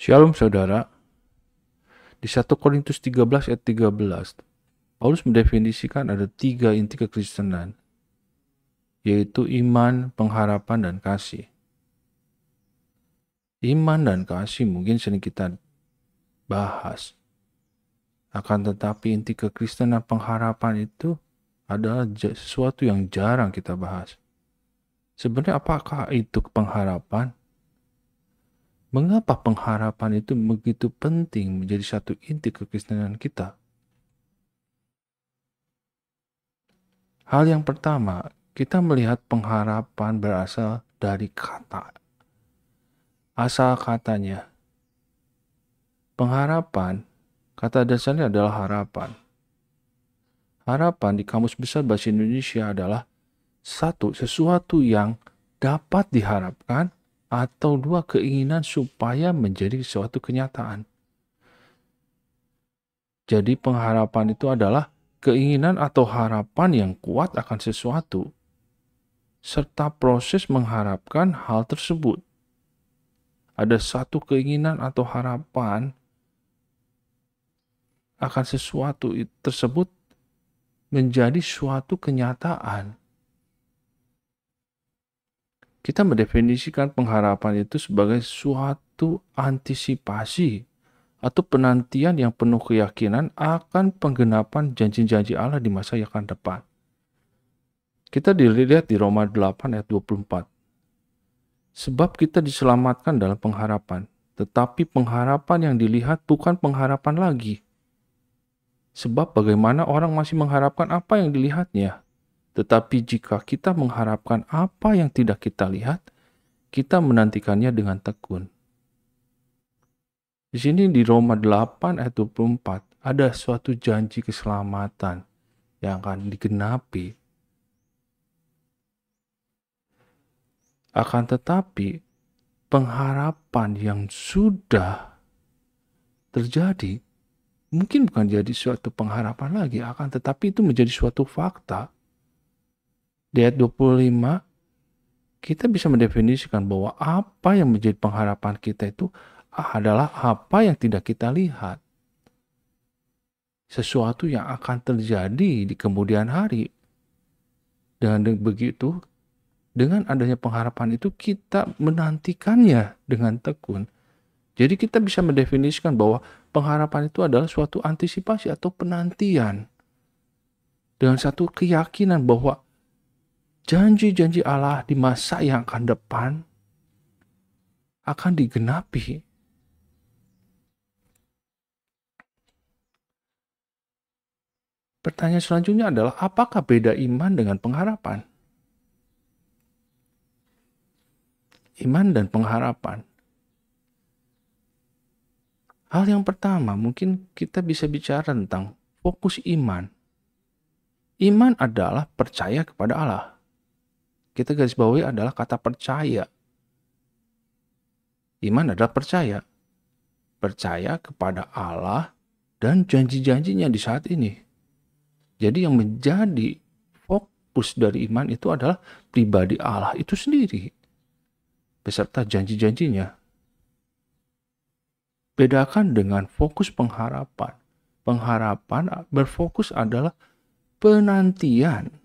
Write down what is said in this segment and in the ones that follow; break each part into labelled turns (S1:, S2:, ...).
S1: Shalom saudara, di 1 Korintus 13 ayat 13, Paulus mendefinisikan ada 3 inti kekristenan, yaitu iman, pengharapan, dan kasih. Iman dan kasih mungkin sering kita bahas, akan tetapi inti kekristenan pengharapan itu adalah sesuatu yang jarang kita bahas. Sebenarnya apakah itu pengharapan? Mengapa pengharapan itu begitu penting menjadi satu inti kekristenan kita? Hal yang pertama, kita melihat pengharapan berasal dari kata. Asal katanya, pengharapan, kata dasarnya adalah harapan. Harapan di Kamus Besar Bahasa Indonesia adalah satu, sesuatu yang dapat diharapkan, atau dua, keinginan supaya menjadi suatu kenyataan. Jadi pengharapan itu adalah keinginan atau harapan yang kuat akan sesuatu, serta proses mengharapkan hal tersebut. Ada satu keinginan atau harapan akan sesuatu tersebut menjadi suatu kenyataan. Kita mendefinisikan pengharapan itu sebagai suatu antisipasi atau penantian yang penuh keyakinan akan penggenapan janji-janji Allah di masa yang akan depan. Kita dilihat di Roma 8 ayat 24. Sebab kita diselamatkan dalam pengharapan, tetapi pengharapan yang dilihat bukan pengharapan lagi. Sebab bagaimana orang masih mengharapkan apa yang dilihatnya. Tetapi jika kita mengharapkan apa yang tidak kita lihat, kita menantikannya dengan tekun. Di sini di Roma 8 ayat 24 ada suatu janji keselamatan yang akan digenapi. Akan tetapi pengharapan yang sudah terjadi mungkin bukan jadi suatu pengharapan lagi, akan tetapi itu menjadi suatu fakta. Di ayat 25, kita bisa mendefinisikan bahwa apa yang menjadi pengharapan kita itu adalah apa yang tidak kita lihat. Sesuatu yang akan terjadi di kemudian hari. Dengan begitu, dengan adanya pengharapan itu kita menantikannya dengan tekun. Jadi kita bisa mendefinisikan bahwa pengharapan itu adalah suatu antisipasi atau penantian. Dengan satu keyakinan bahwa janji-janji Allah di masa yang akan depan akan digenapi. Pertanyaan selanjutnya adalah, apakah beda iman dengan pengharapan? Iman dan pengharapan. Hal yang pertama, mungkin kita bisa bicara tentang fokus iman. Iman adalah percaya kepada Allah. Kita garis bawahi adalah kata percaya. Iman adalah percaya. Percaya kepada Allah dan janji-janjinya di saat ini. Jadi yang menjadi fokus dari iman itu adalah pribadi Allah itu sendiri, beserta janji-janjinya. Bedakan dengan fokus pengharapan. Pengharapan berfokus adalah penantian.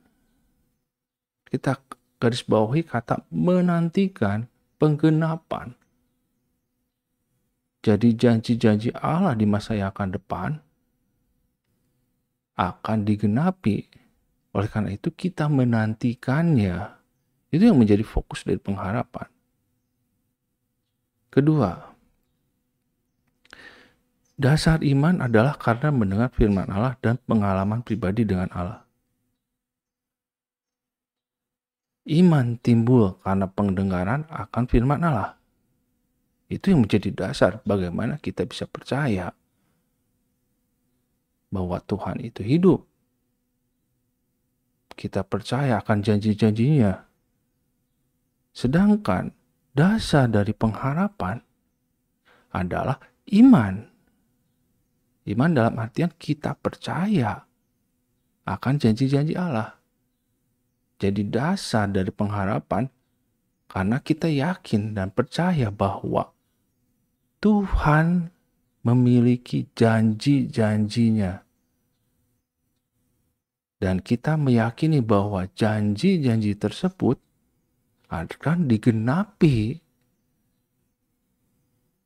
S1: Kita garis bawahi kata menantikan penggenapan. Jadi janji-janji Allah di masa yang akan depan akan digenapi. Oleh karena itu kita menantikannya. Itu yang menjadi fokus dari pengharapan. Kedua, dasar iman adalah karena mendengar firman Allah dan pengalaman pribadi dengan Allah. Iman timbul karena pendengaran akan firman Allah. Itu yang menjadi dasar bagaimana kita bisa percaya bahwa Tuhan itu hidup. Kita percaya akan janji-janjinya. Sedangkan dasar dari pengharapan adalah iman. Iman dalam artian kita percaya akan janji-janji Allah. Jadi dasar dari pengharapan karena kita yakin dan percaya bahwa Tuhan memiliki janji-janjinya. Dan kita meyakini bahwa janji-janji tersebut akan digenapi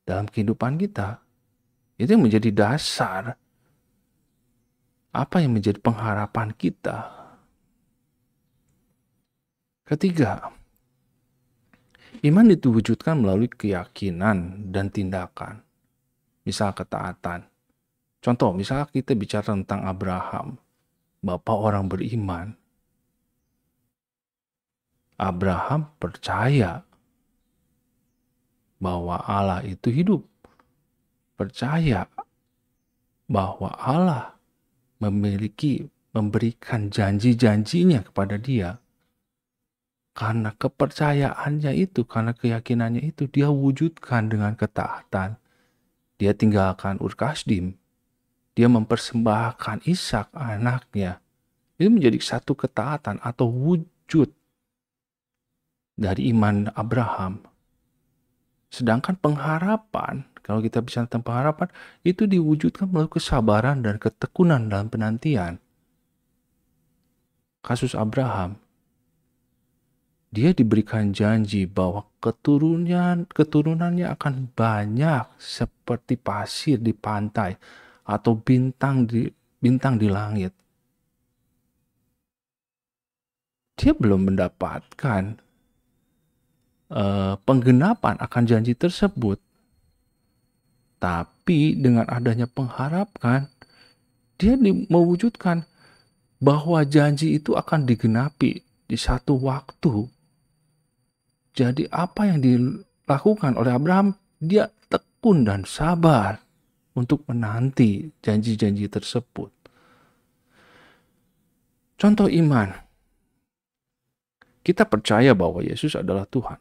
S1: dalam kehidupan kita. Itu yang menjadi dasar apa yang menjadi pengharapan kita. Ketiga, iman diwujudkan melalui keyakinan dan tindakan. Misal ketaatan. Contoh, misal kita bicara tentang Abraham, bapak orang beriman. Abraham percaya bahwa Allah itu hidup. Percaya bahwa Allah memberikan janji-janjinya kepada dia. Karena kepercayaannya itu, karena keyakinannya itu, dia wujudkan dengan ketaatan. Dia tinggalkan Ur Kasdim. Dia mempersembahkan Ishak anaknya. Itu menjadi satu ketaatan atau wujud dari iman Abraham. Sedangkan pengharapan, kalau kita bicara tentang pengharapan, itu diwujudkan melalui kesabaran dan ketekunan dalam penantian. Kasus Abraham, dia diberikan janji bahwa keturunannya akan banyak seperti pasir di pantai atau bintang di langit. Dia belum mendapatkan penggenapan akan janji tersebut. Tapi dengan adanya pengharapan, dia mewujudkan bahwa janji itu akan digenapi di satu waktu. Jadi apa yang dilakukan oleh Abraham, dia tekun dan sabar untuk menanti janji-janji tersebut. Contoh iman. Kita percaya bahwa Yesus adalah Tuhan.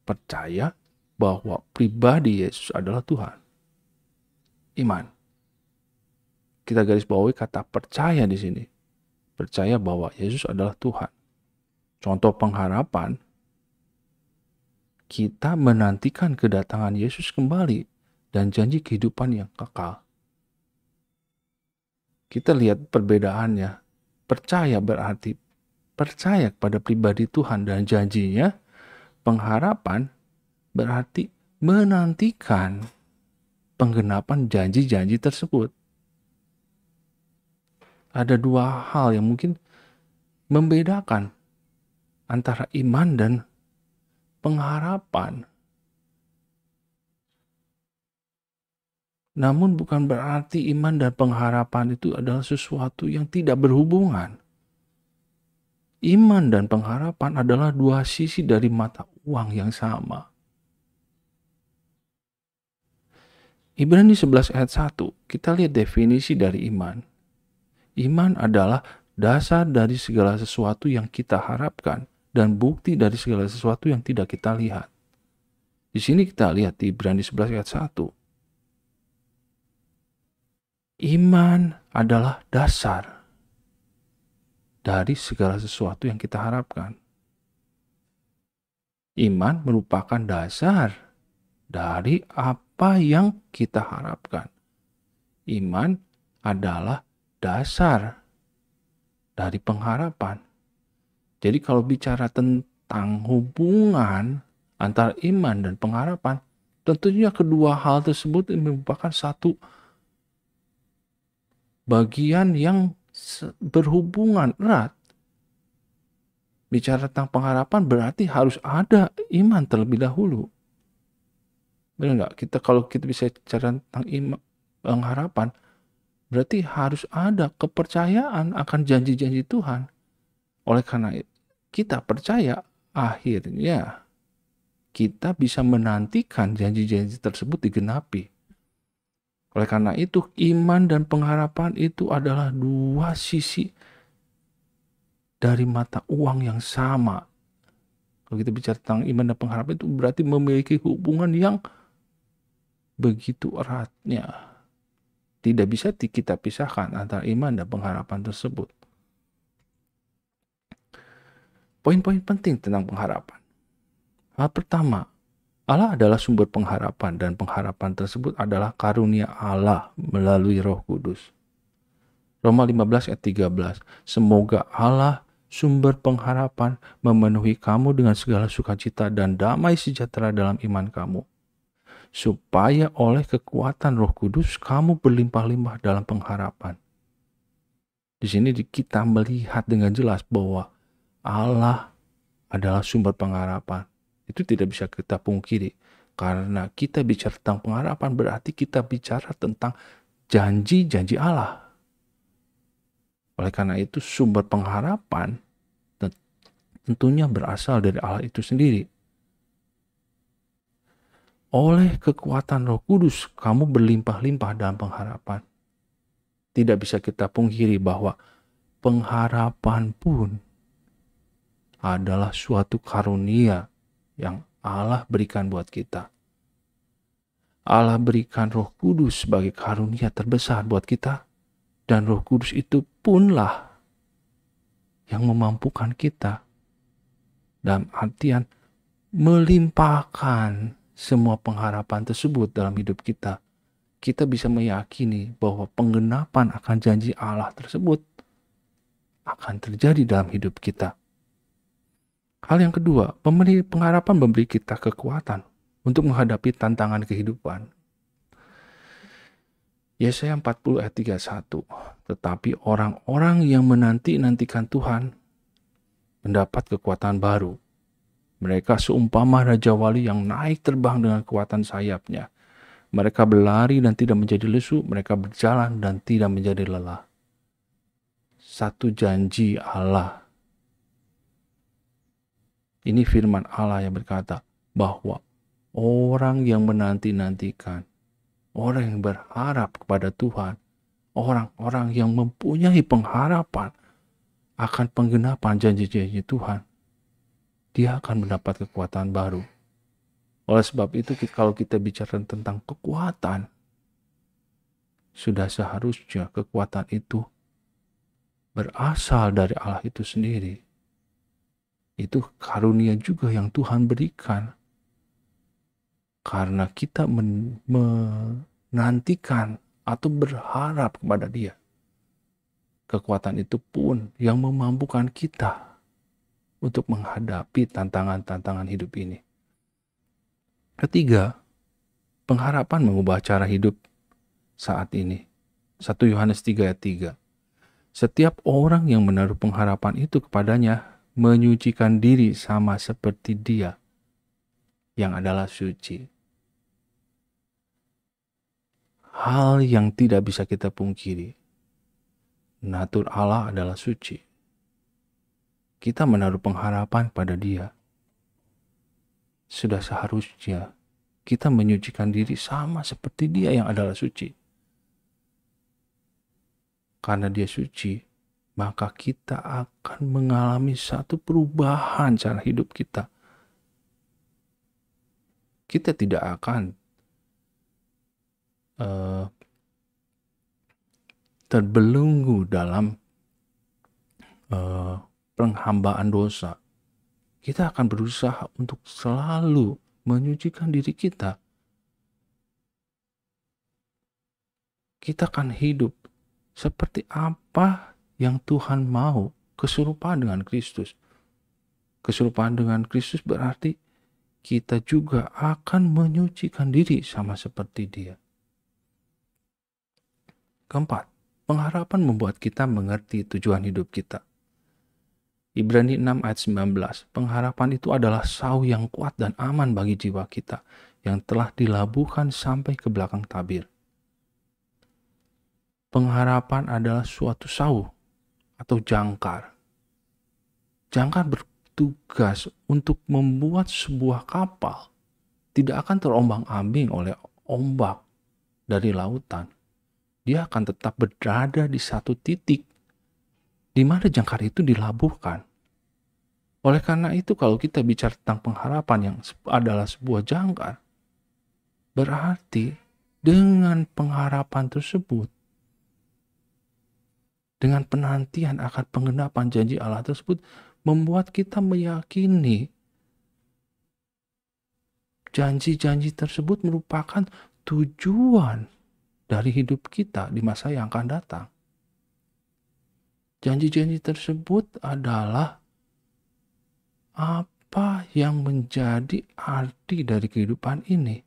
S1: Percaya bahwa pribadi Yesus adalah Tuhan. Iman. Kita garis bawahi kata percaya di sini. Percaya bahwa Yesus adalah Tuhan. Contoh pengharapan, kita menantikan kedatangan Yesus kembali dan janji kehidupan yang kekal. Kita lihat perbedaannya. Percaya berarti percaya kepada pribadi Tuhan dan janjinya. Pengharapan berarti menantikan penggenapan janji-janji tersebut. Ada dua hal yang mungkin membedakan antara iman dan pengharapan. Namun bukan berarti iman dan pengharapan itu adalah sesuatu yang tidak berhubungan. Iman dan pengharapan adalah dua sisi dari mata uang yang sama. Ibrani 11 ayat 1, kita lihat definisi dari iman. Iman adalah dasar dari segala sesuatu yang kita harapkan dan bukti dari segala sesuatu yang tidak kita lihat. Di sini kita lihat di Ibrani 11 ayat 1. Iman adalah dasar dari segala sesuatu yang kita harapkan. Iman merupakan dasar dari apa yang kita harapkan. Iman adalah dasar dari pengharapan. Jadi kalau bicara tentang hubungan antara iman dan pengharapan, tentunya kedua hal tersebut merupakan satu bagian yang berhubungan erat. Bicara tentang pengharapan berarti harus ada iman terlebih dahulu. Benar nggak? Kalau kita bisa bicara tentang iman, pengharapan, berarti harus ada kepercayaan akan janji-janji Tuhan. Oleh karena kita percaya, akhirnya kita bisa menantikan janji-janji tersebut digenapi. Oleh karena itu, iman dan pengharapan itu adalah dua sisi dari mata uang yang sama. Kalau kita bicara tentang iman dan pengharapan itu berarti memiliki hubungan yang begitu eratnya. Tidak bisa kita pisahkan antara iman dan pengharapan tersebut. Poin-poin penting tentang pengharapan. Hal pertama, Allah adalah sumber pengharapan dan pengharapan tersebut adalah karunia Allah melalui Roh Kudus. Roma 15 ayat 13. Semoga Allah sumber pengharapan memenuhi kamu dengan segala sukacita dan damai sejahtera dalam iman kamu, supaya oleh kekuatan Roh Kudus kamu berlimpah-limpah dalam pengharapan. Di sini kita melihat dengan jelas bahwa Allah adalah sumber pengharapan. Itu tidak bisa kita pungkiri. Karena kita bicara tentang pengharapan berarti kita bicara tentang janji-janji Allah. Oleh karena itu sumber pengharapan tentunya berasal dari Allah itu sendiri. Oleh kekuatan Roh Kudus kamu berlimpah-limpah dalam pengharapan. Tidak bisa kita pungkiri bahwa pengharapan pun adalah suatu karunia yang Allah berikan buat kita. Allah berikan Roh Kudus sebagai karunia terbesar buat kita, dan Roh Kudus itu punlah yang memampukan kita dalam artian melimpahkan semua pengharapan tersebut dalam hidup kita. Kita bisa meyakini bahwa penggenapan akan janji Allah tersebut akan terjadi dalam hidup kita. Hal yang kedua, pengharapan memberi kita kekuatan untuk menghadapi tantangan kehidupan. Yesaya 40 ayat 31. Tetapi orang-orang yang menanti-nantikan Tuhan mendapat kekuatan baru. Mereka seumpama Raja Wali yang naik terbang dengan kekuatan sayapnya. Mereka berlari dan tidak menjadi lesu, mereka berjalan dan tidak menjadi lelah. Satu janji Allah. Ini firman Allah yang berkata bahwa orang yang menanti-nantikan, orang yang berharap kepada Tuhan, orang-orang yang mempunyai pengharapan akan penggenapan janji-janji Tuhan, dia akan mendapat kekuatan baru. Oleh sebab itu, kalau kita bicara tentang kekuatan, sudah seharusnya kekuatan itu berasal dari Allah itu sendiri. Itu karunia juga yang Tuhan berikan. Karena kita menantikan atau berharap kepada Dia. Kekuatan itu pun yang memampukan kita untuk menghadapi tantangan-tantangan hidup ini. Ketiga, pengharapan mengubah cara hidup saat ini. 1 Yohanes 3 ayat 3. Setiap orang yang menaruh pengharapan itu kepadanya menyucikan diri sama seperti Dia yang adalah suci. Hal yang tidak bisa kita pungkiri, natur Allah adalah suci. Kita menaruh pengharapan pada Dia. Sudah seharusnya kita menyucikan diri sama seperti Dia yang adalah suci. Karena Dia suci, maka kita akan mengalami satu perubahan cara hidup kita. Kita tidak akan terbelenggu dalam penghambaan dosa. Kita akan berusaha untuk selalu menyucikan diri kita. Kita akan hidup seperti apa yang Tuhan mau, keserupaan dengan Kristus. Keserupaan dengan Kristus berarti kita juga akan menyucikan diri sama seperti Dia. Keempat, pengharapan membuat kita mengerti tujuan hidup kita. Ibrani 6 ayat 19, pengharapan itu adalah sau yang kuat dan aman bagi jiwa kita yang telah dilabuhkan sampai ke belakang tabir. Pengharapan adalah suatu sau atau jangkar. Jangkar bertugas untuk membuat sebuah kapal tidak akan terombang-ambing oleh ombak dari lautan. Dia akan tetap berada di satu titik di mana jangkar itu dilabuhkan. Oleh karena itu, kalau kita bicara tentang pengharapan yang adalah sebuah jangkar, berarti dengan pengharapan tersebut, dengan penantian akan penggenapan janji Allah tersebut, membuat kita meyakini janji-janji tersebut merupakan tujuan dari hidup kita di masa yang akan datang. Janji-janji tersebut adalah apa yang menjadi arti dari kehidupan ini.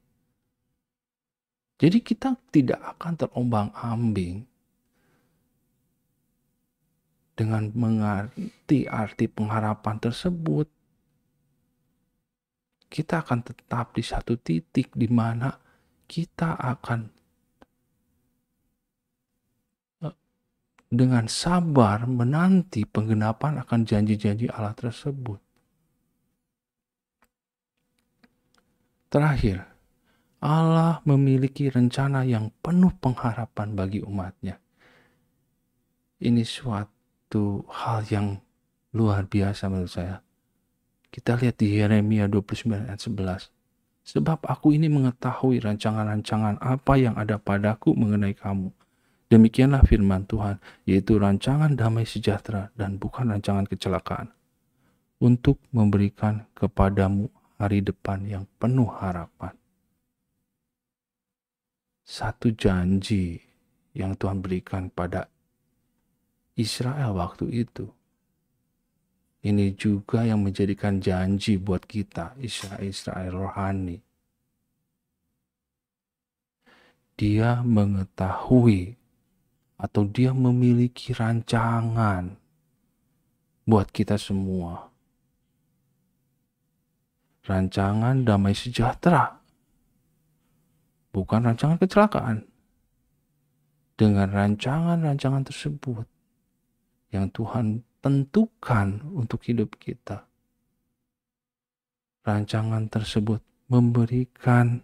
S1: Jadi kita tidak akan terombang-ambing dengan mengerti arti pengharapan tersebut. Kita akan tetap di satu titik di mana kita akan dengan sabar menanti penggenapan akan janji-janji Allah tersebut. Terakhir, Allah memiliki rencana yang penuh pengharapan bagi umatnya. Ini suatu hal yang luar biasa menurut saya. Kita lihat di Yeremia 29 ayat 11. Sebab aku ini mengetahui rancangan-rancangan apa yang ada padaku mengenai kamu. Demikianlah firman Tuhan, yaitu rancangan damai sejahtera dan bukan rancangan kecelakaan, untuk memberikan kepadamu hari depan yang penuh harapan. Satu janji yang Tuhan berikan pada Israel waktu itu. Ini juga yang menjadikan janji buat kita, Israel rohani. Dia mengetahui atau dia memiliki rancangan buat kita semua. Rancangan damai sejahtera, bukan rancangan kecelakaan. Dengan rancangan-rancangan tersebut yang Tuhan tentukan untuk hidup kita, rancangan tersebut memberikan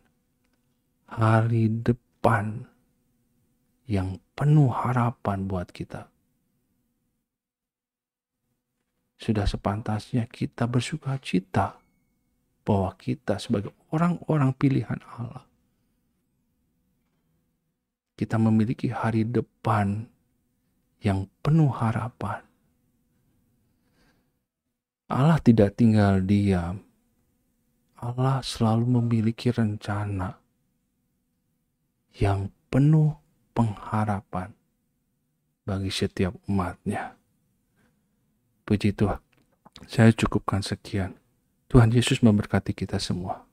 S1: hari depan yang penuh harapan buat kita. Sudah sepantasnya kita bersuka cita bahwa kita sebagai orang-orang pilihan Allah, kita memiliki hari depan yang penuh harapan. Allah tidak tinggal diam. Allah selalu memiliki rencana yang penuh pengharapan bagi setiap umatnya. Puji Tuhan. Saya cukupkan sekian. Tuhan Yesus memberkati kita semua.